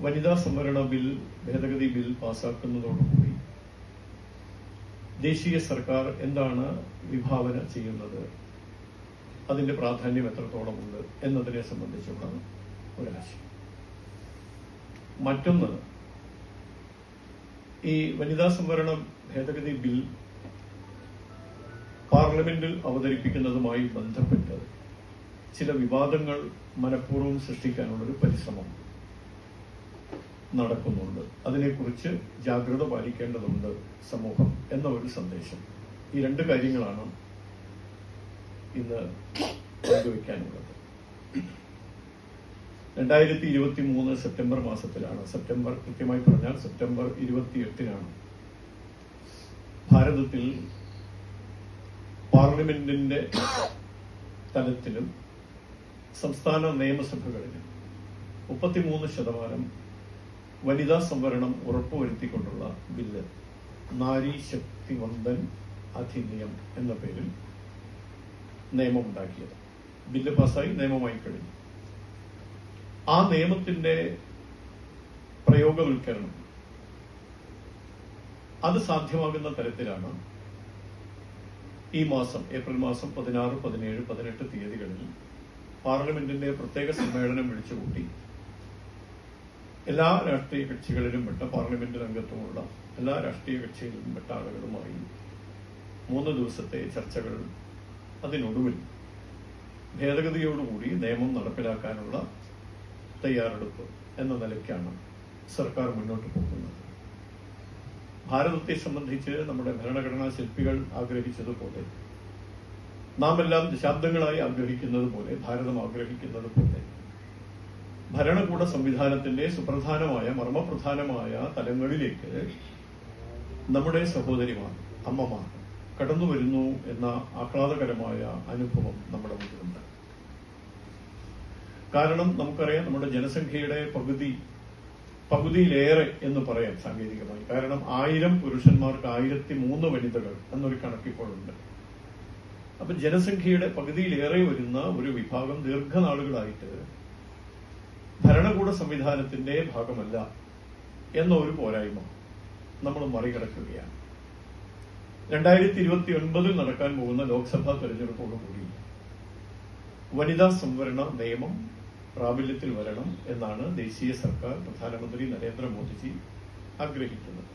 വനിതാ സംവരണ ഭേദഗതി ബിൽ പാസാക്കുന്നതോടുകൂടി ദേശീയ സർക്കാർ എന്താണ് വിഭാവന ചെയ്യുന്നത്, അതിന്റെ പ്രാധാന്യം എത്രത്തോളമുണ്ട് എന്നതിനെ സംബന്ധിച്ചുള്ള ഒരാശയം. മറ്റൊന്ന്, ഈ വനിതാ സംവരണ ഭേദഗതി ബിൽ പാർലമെന്റിൽ അവതരിപ്പിക്കുന്നതുമായി ബന്ധപ്പെട്ട് ചില വിവാദങ്ങൾ മനഃപൂർവ്വം സൃഷ്ടിക്കാനുള്ളൊരു പരിശ്രമം നടക്കുന്നുണ്ട്. അതിനെക്കുറിച്ച് ജാഗ്രത പാലിക്കേണ്ടതുണ്ട് സമൂഹം എന്ന ഒരു സന്ദേശം. ഈ രണ്ട് കാര്യങ്ങളാണ് ഇന്ന് പങ്കുവയ്ക്കാനുള്ളത്. 2023 സെപ്റ്റംബർ മാസത്തിലാണ്, കൃത്യമായി പറഞ്ഞാൽ സെപ്റ്റംബർ 28-നാണ് ഭാരതത്തിൽ പാർലമെന്റിന്റെ തലത്തിലും സംസ്ഥാന നിയമസഭകളിലും 33% വനിതാ സംവരണം ഉറപ്പുവരുത്തിക്കൊണ്ടുള്ള ബില്ല്, നാരി ശക്തി വന്ദൻ അധിനിയം എന്ന പേരിൽ നിയമമുണ്ടാക്കിയത്. ബില്ല് പാസ്സായി നിയമമായി കഴിഞ്ഞു. ആ നിയമത്തിന്റെ പ്രയോഗവൽക്കരണം അത് സാധ്യമാകുന്ന തരത്തിലാണ് ഈ മാസം ഏപ്രിൽ മാസം 16, 17, 18 തീയതികളിൽ പാർലമെന്റിന്റെ പ്രത്യേക സമ്മേളനം വിളിച്ചുകൂട്ടി എല്ലാ രാഷ്ട്രീയ കക്ഷികളിലും പെട്ട, പാർലമെന്റിൽ അംഗത്വമുള്ള എല്ലാ രാഷ്ട്രീയ കക്ഷികളിലും പെട്ട ആളുകളുമായി 3 ദിവസത്തെ ചർച്ചകൾ, അതിനൊടുവിൽ ഭേദഗതിയോടുകൂടി നിയമം നടപ്പിലാക്കാനുള്ള തയ്യാറെടുപ്പ് എന്ന നിലയ്ക്കാണ് സർക്കാർ മുന്നോട്ട് പോകുന്നത്. ഭാരതത്തെ സംബന്ധിച്ച് നമ്മുടെ ഭരണഘടനാ ശില്പികൾ ആഗ്രഹിച്ചതുപോലെ, നാം എല്ലാം ദശാബ്ദങ്ങളായി ആഗ്രഹിക്കുന്നത് പോലെ, ഭാരതം ആഗ്രഹിക്കുന്നത് പോലെ ഭരണകൂട സംവിധാനത്തിന്റെ സുപ്രധാനമായ മർമ്മപ്രധാനമായ തലങ്ങളിലേക്ക് നമ്മുടെ സഹോദരിമാർ, അമ്മമാർ കടന്നു വരുന്നു എന്ന ആഹ്ലാദകരമായ അനുഭവം നമ്മുടെ മുന്നിലുണ്ട്. കാരണം നമുക്കറിയാം, നമ്മുടെ ജനസംഖ്യയുടെ പകുതിയിലേറെ എന്ന് പറയാം സാങ്കേതികമായി. കാരണം 1000 പുരുഷന്മാർക്ക് 1003 വനിതകൾ എന്നൊരു കണക്കിപ്പോഴുണ്ട്. അപ്പൊ ജനസംഖ്യയുടെ പകുതിയിലേറെ വരുന്ന ഒരു വിഭാഗം ദീർഘനാളുകളായിട്ട് ഭരണകൂട സംവിധാനത്തിന്റെ ഭാഗമല്ല എന്ന ഒരു പോരായ്മ നമ്മൾ മറികടക്കുകയാണ്. 2029 നടക്കാൻ പോകുന്ന ലോക്സഭാ തെരഞ്ഞെടുപ്പോടുകൂടി വനിതാ സംവരണ നിയമം പ്രാബല്യത്തിൽ വരണം എന്നാണ് ദേശീയ സർക്കാർ, പ്രധാനമന്ത്രി നരേന്ദ്രമോദിജി ആഗ്രഹിക്കുന്നത്.